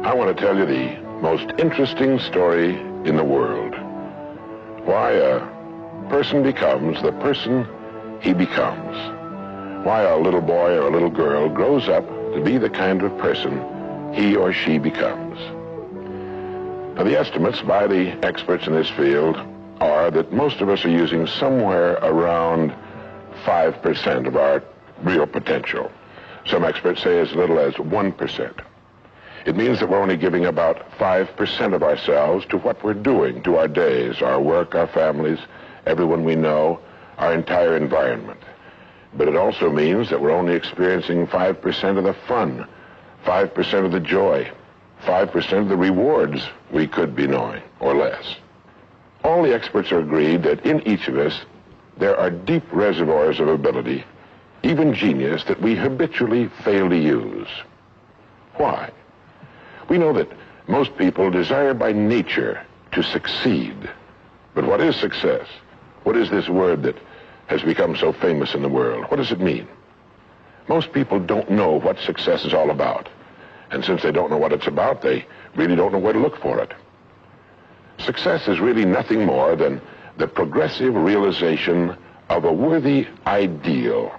I want to tell you the most interesting story in the world. Why a person becomes the person he becomes. Why a little boy or a little girl grows up to be the kind of person he or she becomes. Now, the estimates by the experts in this field are that most of us are using somewhere around 5% of our real potential. Some experts say as little as 1%. It means that we're only giving about 5% of ourselves to what we're doing, to our days, our work, our families, everyone we know, our entire environment. But it also means that we're only experiencing 5% of the fun, 5% of the joy, 5% of the rewards we could be knowing, or less. All the experts are agreed that in each of us, there are deep reservoirs of ability, even genius, that we habitually fail to use. Why? We know that most people desire by nature to succeed. But what is success? What is this word that has become so famous in the world? What does it mean? Most people don't know what success is all about. And since they don't know what it's about, they really don't know where to look for it. Success is really nothing more than the progressive realization of a worthy ideal.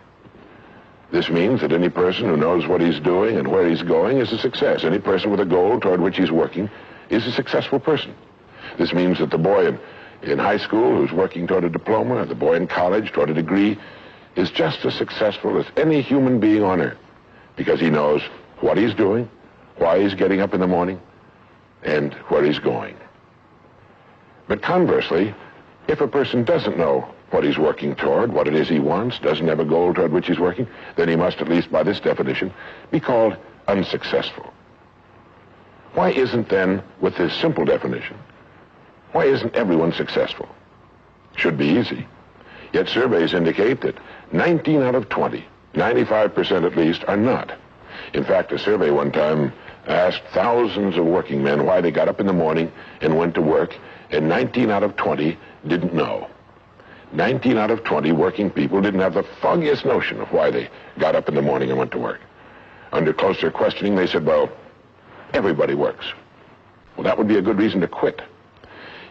This means that any person who knows what he's doing and where he's going is a success. Any person with a goal toward which he's working is a successful person. This means that the boy in high school who's working toward a diploma, or the boy in college toward a degree, is just as successful as any human being on earth, because he knows what he's doing, why he's getting up in the morning, and where he's going. But conversely, if a person doesn't know what he's working toward, what it is he wants, doesn't have a goal toward which he's working, then he must, at least by this definition, be called unsuccessful. Why isn't then, with this simple definition, why isn't everyone successful? Should be easy. Yet surveys indicate that 19 out of 20, 95% at least, are not. In fact, a survey one time asked thousands of working men why they got up in the morning and went to work, and 19 out of 20 didn't know. 19 out of 20 working people didn't have the foggiest notion of why they got up in the morning and went to work. Under closer questioning, they said, well, everybody works. Well, that would be a good reason to quit.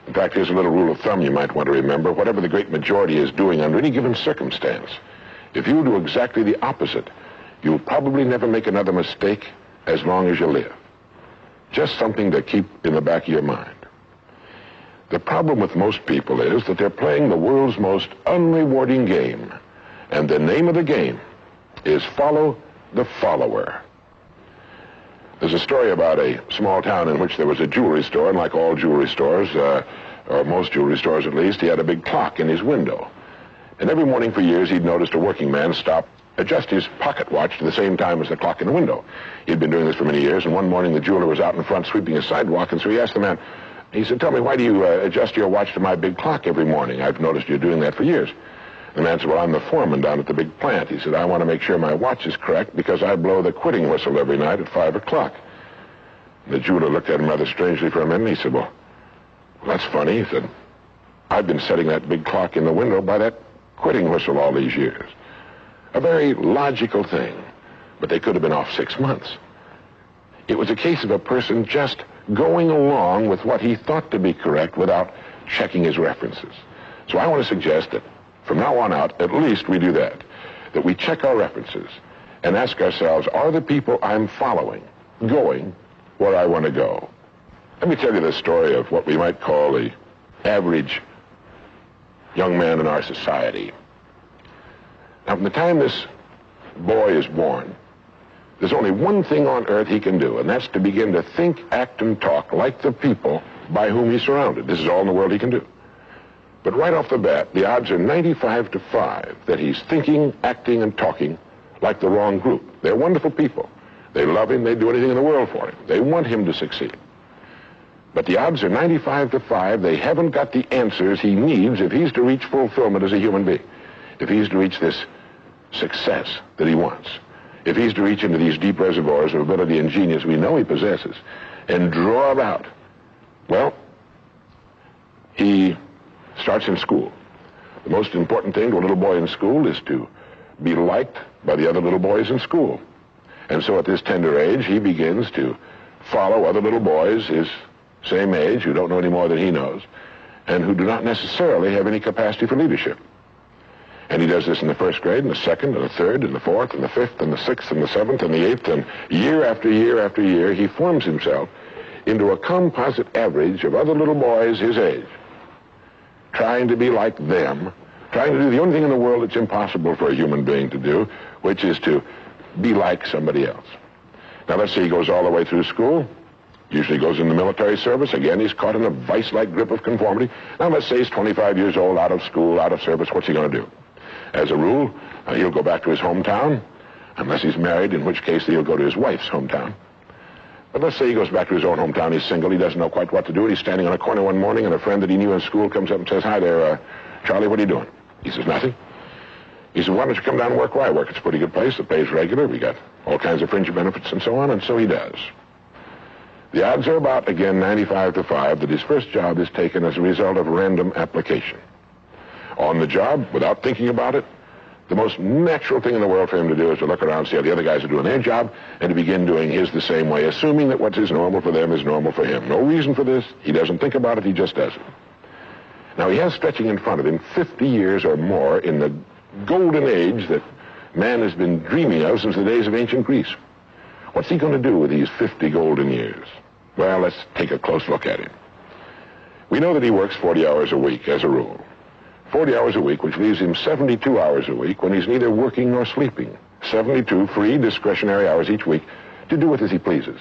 In fact, here's a little rule of thumb you might want to remember. Whatever the great majority is doing under any given circumstance, if you do exactly the opposite, you'll probably never make another mistake as long as you live. Just something to keep in the back of your mind. The problem with most people is that they're playing the world's most unrewarding game. And the name of the game is follow the follower. There's a story about a small town in which there was a jewelry store, and like all jewelry stores, or most jewelry stores at least, he had a big clock in his window. And every morning for years he'd noticed a working man stop, adjust his pocket watch to the same time as the clock in the window. He'd been doing this for many years, and one morning the jeweler was out in front sweeping a sidewalk, and so he asked the man, he said, tell me, why do you adjust your watch to my big clock every morning? I've noticed you're doing that for years. The man said, well, I'm the foreman down at the big plant. He said, I want to make sure my watch is correct because I blow the quitting whistle every night at 5 o'clock. The jeweler looked at him rather strangely for a minute, and he said, well, that's funny. He said, I've been setting that big clock in the window by that quitting whistle all these years. A very logical thing, but they could have been off 6 months. It was a case of a person just going along with what he thought to be correct without checking his references. So I want to suggest that from now on out, at least we do that we check our references and ask ourselves, are the people I'm following going where I want to go? Let me tell you the story of what we might call the average young man in our society. Now, from the time this boy is born, there's only one thing on earth he can do, and that's to begin to think, act, and talk like the people by whom he's surrounded. This is all in the world he can do. But right off the bat, the odds are 95 to 5 that he's thinking, acting, and talking like the wrong group. They're wonderful people. They love him. They'd do anything in the world for him. They want him to succeed. But the odds are 95 to 5 they haven't got the answers he needs if he's to reach fulfillment as a human being, if he's to reach this success that he wants, if he's to reach into these deep reservoirs of ability and genius we know he possesses and draw them out. Well, he starts in school. The most important thing to a little boy in school is to be liked by the other little boys in school. And so at this tender age, he begins to follow other little boys his same age who don't know any more than he knows and who do not necessarily have any capacity for leadership. And he does this in the first grade, and the second, and the third, and the fourth, and the fifth, and the sixth, and the seventh, and the eighth, and year after year after year, he forms himself into a composite average of other little boys his age, trying to be like them, trying to do the only thing in the world that's impossible for a human being to do, which is to be like somebody else. Now, let's say he goes all the way through school, usually goes in the military service. Again, he's caught in a vice-like grip of conformity. Now, let's say he's 25 years old, out of school, out of service. What's he going to do? As a rule, he'll go back to his hometown, unless he's married, in which case he'll go to his wife's hometown. But let's say he goes back to his own hometown. He's single. He doesn't know quite what to do. He's standing on a corner one morning, and a friend that he knew in school comes up and says, "Hi there, Charlie, what are you doing?" He says, "Nothing." He says, "Why don't you come down and work where I work? It's a pretty good place. The pay's regular. We got all kinds of fringe benefits and so on." And so he does. The odds are about, again, 95 to 5 that his first job is taken as a result of random application. On the job, without thinking about it, the most natural thing in the world for him to do is to look around, see how the other guys are doing their job, and to begin doing his the same way, assuming that what is normal for them is normal for him. No reason for this. He doesn't think about it. He just does it. Now, he has stretching in front of him 50 years or more in the golden age that man has been dreaming of since the days of ancient Greece. What's he going to do with these 50 golden years? Well, let's take a close look at him. We know that he works 40 hours a week, as a rule. 40 hours a week, which leaves him 72 hours a week when he's neither working nor sleeping. 72 free, discretionary hours each week to do with as he pleases.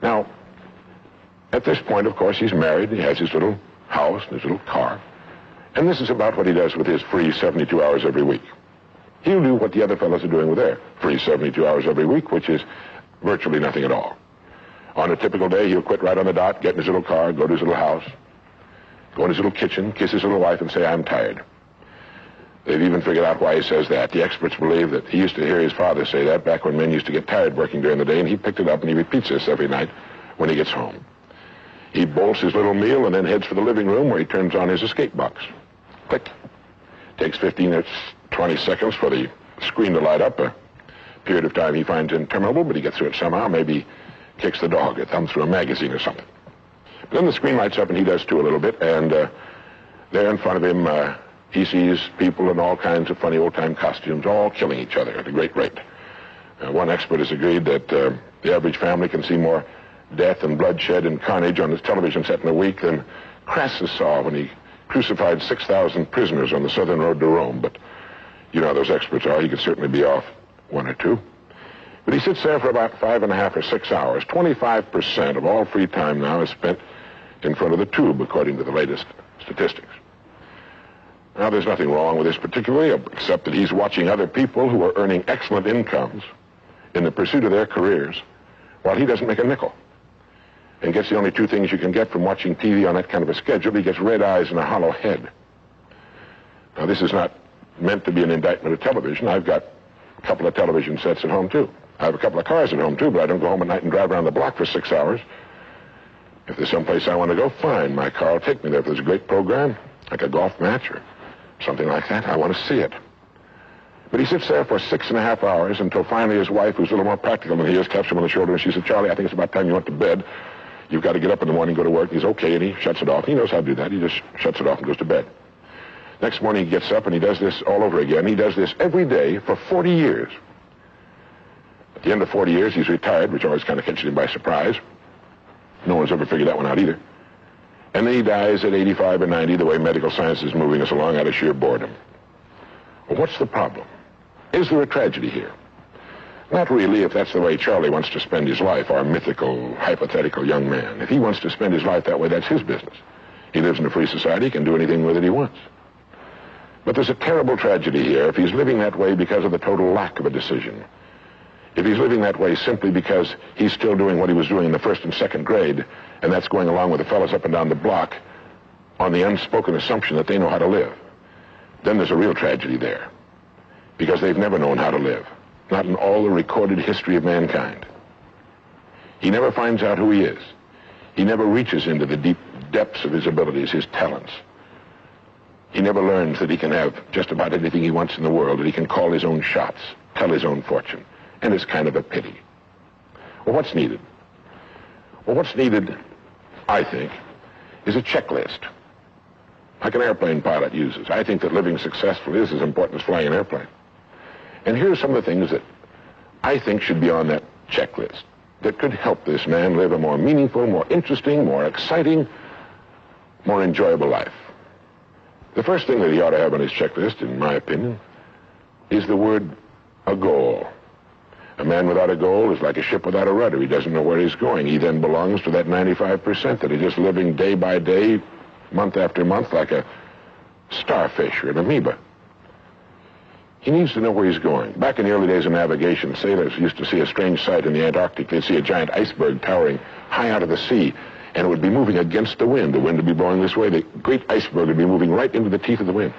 Now, at this point, of course, he's married. He has his little house and his little car. And this is about what he does with his free 72 hours every week. He'll do what the other fellows are doing with their free 72 hours every week, which is virtually nothing at all. On a typical day, he'll quit right on the dot, get in his little car, go to his little house, go in his little kitchen, kiss his little wife, and say, "I'm tired." They've even figured out why he says that. The experts believe that he used to hear his father say that back when men used to get tired working during the day, and he picked it up and he repeats this every night when he gets home. He bolts his little meal and then heads for the living room where he turns on his escape box. Click. Takes 15 or 20 seconds for the screen to light up, a period of time he finds interminable, but he gets through it somehow. Maybe kicks the dog or thumbs through a magazine or something. But then the screen lights up and he does too a little bit, and there in front of him he sees people in all kinds of funny old-time costumes all killing each other at a great rate. One expert has agreed that the average family can see more death and bloodshed and carnage on his television set in a week than Crassus saw when he crucified 6,000 prisoners on the southern road to Rome. But you know how those experts are. He could certainly be off one or two. But he sits there for about 5.5 or 6 hours. 25% of all free time now is spent in front of the tube, according to the latest statistics. Now, there's nothing wrong with this particularly, except that he's watching other people who are earning excellent incomes in the pursuit of their careers, while he doesn't make a nickel. And gets the only two things you can get from watching TV on that kind of a schedule. He gets red eyes and a hollow head. Now, this is not meant to be an indictment of television. I've got a couple of television sets at home, too. I have a couple of cars at home, too, but I don't go home at night and drive around the block for 6 hours. If there's someplace I want to go, fine. My car will take me there. If there's a great program, like a golf match or something like that, I want to see it. But he sits there for 6.5 hours until finally his wife, who's a little more practical than he is, taps him on the shoulder and she said, "Charlie, I think it's about time you went to bed. You've got to get up in the morning, go to work." He's okay, and he shuts it off. He knows how to do that. He just shuts it off and goes to bed. Next morning he gets up and he does this all over again. He does this every day for 40 years. At the end of 40 years, he's retired, which always kind of catches him by surprise. No one's ever figured that one out either. And then he dies at 85 or 90, the way medical science is moving us along, out of sheer boredom. Well, what's the problem? Is there a tragedy here? Not really, if that's the way Charlie wants to spend his life, our mythical, hypothetical young man. If he wants to spend his life that way, that's his business. He lives in a free society, he can do anything with it he wants. But there's a terrible tragedy here if he's living that way because of the total lack of a decision. If he's living that way simply because he's still doing what he was doing in the first and second grade, and that's going along with the fellows up and down the block on the unspoken assumption that they know how to live, then there's a real tragedy there. Because they've never known how to live. Not in all the recorded history of mankind. He never finds out who he is. He never reaches into the deep depths of his abilities, his talents. He never learns that he can have just about anything he wants in the world, that he can call his own shots, tell his own fortune. And it's kind of a pity. Well, what's needed? Well, what's needed, I think, is a checklist, like an airplane pilot uses. I think that living successfully is as important as flying an airplane. And here are some of the things that I think should be on that checklist that could help this man live a more meaningful, more interesting, more exciting, more enjoyable life. The first thing that he ought to have on his checklist, in my opinion, is the word a goal. A man without a goal is like a ship without a rudder. He doesn't know where he's going. He then belongs to that 95% that is just living day by day, month after month, like a starfish or an amoeba. He needs to know where he's going. Back in the early days of navigation, sailors used to see a strange sight in the Antarctic. They'd see a giant iceberg towering high out of the sea, and it would be moving against the wind. The wind would be blowing this way. The great iceberg would be moving right into the teeth of the wind.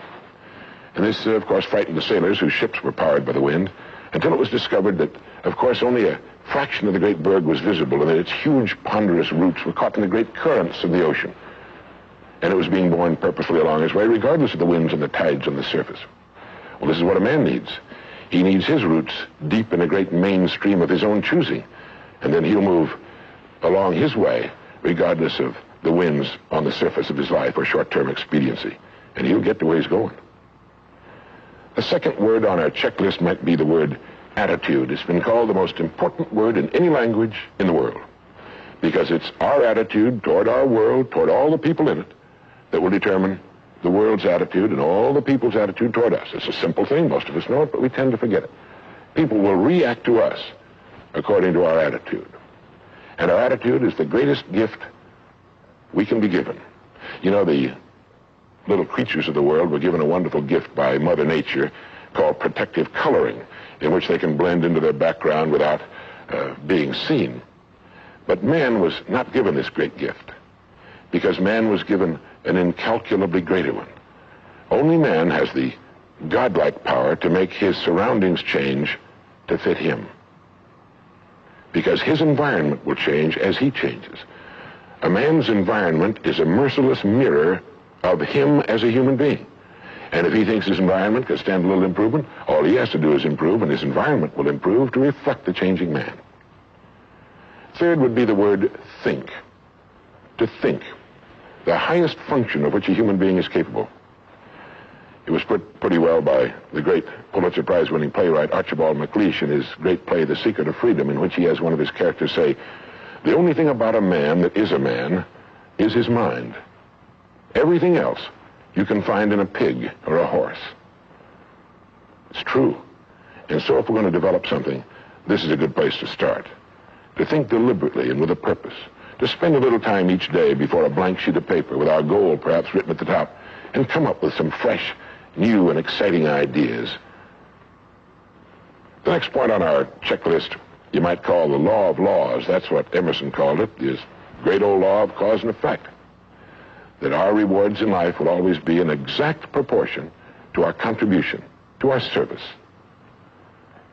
And this, of course, frightened the sailors whose ships were powered by the wind, until it was discovered that, of course, only a fraction of the great berg was visible, and that its huge, ponderous roots were caught in the great currents of the ocean. And it was being borne purposefully along its way, regardless of the winds and the tides on the surface. Well, this is what a man needs. He needs his roots deep in a great main stream of his own choosing, and then he'll move along his way, regardless of the winds on the surface of his life or short-term expediency, and he'll get to where he's going. The second word on our checklist might be the word attitude. It's been called the most important word in any language in the world, because it's our attitude toward our world, toward all the people in it, that will determine the world's attitude and all the people's attitude toward us. It's a simple thing. Most of us know it, but we tend to forget it. People will react to us according to our attitude. And our attitude is the greatest gift we can be given. You know, the little creatures of the world were given a wonderful gift by Mother Nature called protective coloring, in which they can blend into their background without being seen. But man was not given this great gift, because man was given an incalculably greater one. Only man has the godlike power to make his surroundings change to fit him, because his environment will change as he changes. A man's environment is a merciless mirror of him as a human being. And if he thinks his environment can stand a little improvement, all he has to do is improve, and his environment will improve to reflect the changing man. Third would be the word think. To think. The highest function of which a human being is capable. It was put pretty well by the great Pulitzer Prize-winning playwright Archibald MacLeish in his great play, The Secret of Freedom, in which he has one of his characters say, "The only thing about a man that is a man is his mind. Everything else you can find in a pig or a horse." It's true. And so if we're going to develop something, this is a good place to start. To think deliberately and with a purpose. To spend a little time each day before a blank sheet of paper with our goal perhaps written at the top, and come up with some fresh, new, and exciting ideas. The next point on our checklist you might call the law of laws. That's what Emerson called it, this great old law of cause and effect. That our rewards in life will always be in exact proportion to our contribution, to our service.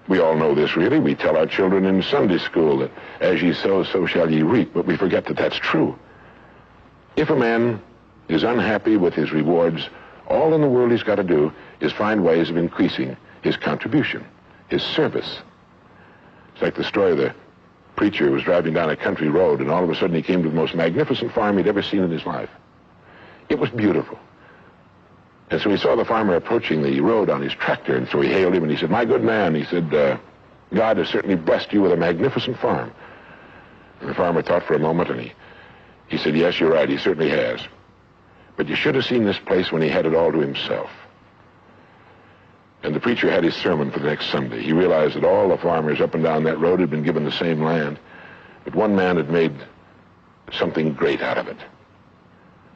We all know this, really. We tell our children in Sunday school that as ye sow, so shall ye reap, but we forget that that's true. If a man is unhappy with his rewards, all in the world he's got to do is find ways of increasing his contribution, his service. It's like the story of the preacher who was driving down a country road, and all of a sudden he came to the most magnificent farm he'd ever seen in his life. It was beautiful. And so he saw the farmer approaching the road on his tractor, and so he hailed him, and he said, "My good man," he said, "God has certainly blessed you with a magnificent farm." And the farmer thought for a moment, and he said, "Yes, you're right, he certainly has. But you should have seen this place when he had it all to himself." And the preacher had his sermon for the next Sunday. He realized that all the farmers up and down that road had been given the same land, but one man had made something great out of it.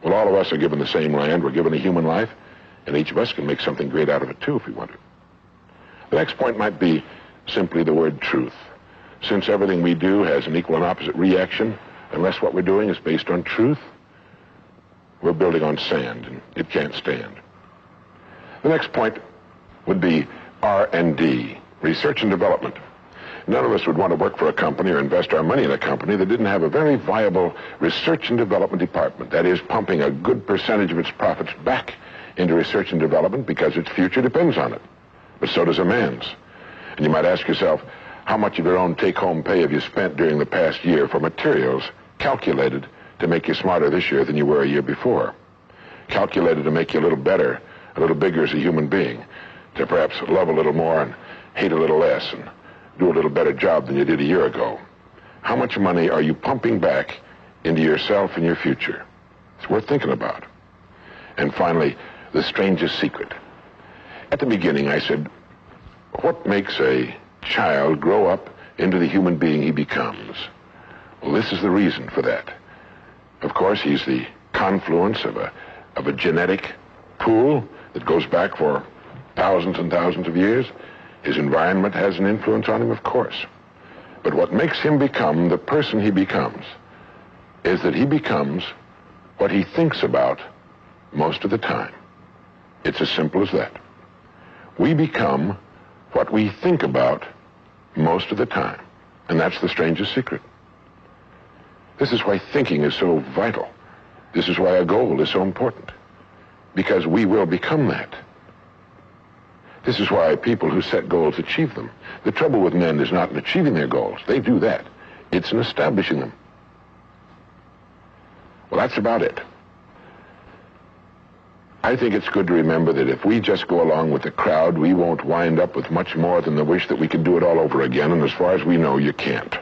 Well, all of us are given the same land. We're given a human life, and each of us can make something great out of it, too, if we want to. The next point might be simply the word truth. Since everything we do has an equal and opposite reaction, unless what we're doing is based on truth, we're building on sand, and it can't stand. The next point would be R&D, research and development. None of us would want to work for a company or invest our money in a company that didn't have a very viable research and development department. That is, pumping a good percentage of its profits back into research and development because its future depends on it. But so does a man's. And you might ask yourself, how much of your own take-home pay have you spent during the past year for materials, calculated to make you smarter this year than you were a year before. Calculated to make you a little better, a little bigger as a human being, to perhaps love a little more and hate a little less and do a little better job than you did a year ago. How much money are you pumping back into yourself and your future? It's worth thinking about. And finally, the strangest secret. At the beginning, I said, what makes a child grow up into the human being he becomes? Well, this is the reason for that. Of course, he's the confluence of a genetic pool that goes back for thousands and thousands of years. His environment has an influence on him, of course. But what makes him become the person he becomes is that he becomes what he thinks about most of the time. It's as simple as that. We become what we think about most of the time. And that's the strangest secret. This is why thinking is so vital. This is why a goal is so important. Because we will become that. This is why people who set goals achieve them. The trouble with men is not in achieving their goals. They do that. It's in establishing them. Well, that's about it. I think it's good to remember that if we just go along with the crowd, we won't wind up with much more than the wish that we could do it all over again, and as far as we know, you can't.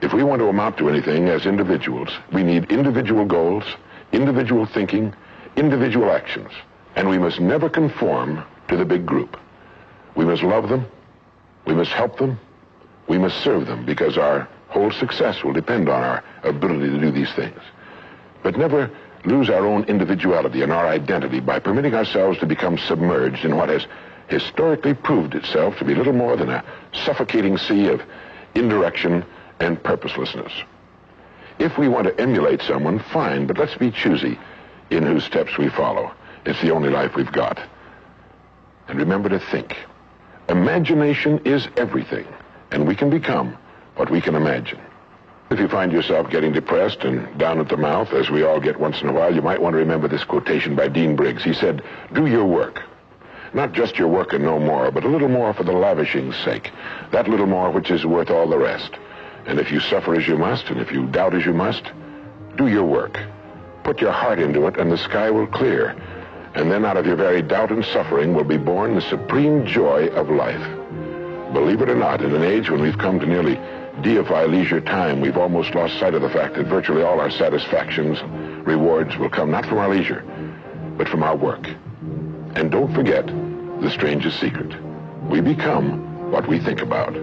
If we want to amount to anything as individuals, we need individual goals, individual thinking, individual actions, and we must never conform to the big group. We must love them, we must help them, we must serve them, because our whole success will depend on our ability to do these things. But never lose our own individuality and our identity by permitting ourselves to become submerged in what has historically proved itself to be little more than a suffocating sea of indirection and purposelessness. If we want to emulate someone, fine, but let's be choosy in whose steps we follow. It's the only life we've got. And remember to think. Imagination is everything, and we can become what we can imagine. If you find yourself getting depressed and down at the mouth, as we all get once in a while, you might want to remember this quotation by Dean Briggs. He said, "Do your work. Not just your work and no more, but a little more for the lavishing's sake. That little more which is worth all the rest. And if you suffer as you must, and if you doubt as you must, do your work. Put your heart into it, and the sky will clear. And then out of your very doubt and suffering will be born the supreme joy of life." Believe it or not, in an age when we've come to nearly deify leisure time, we've almost lost sight of the fact that virtually all our satisfactions, rewards will come not from our leisure, but from our work. And don't forget the strangest secret. We become what we think about.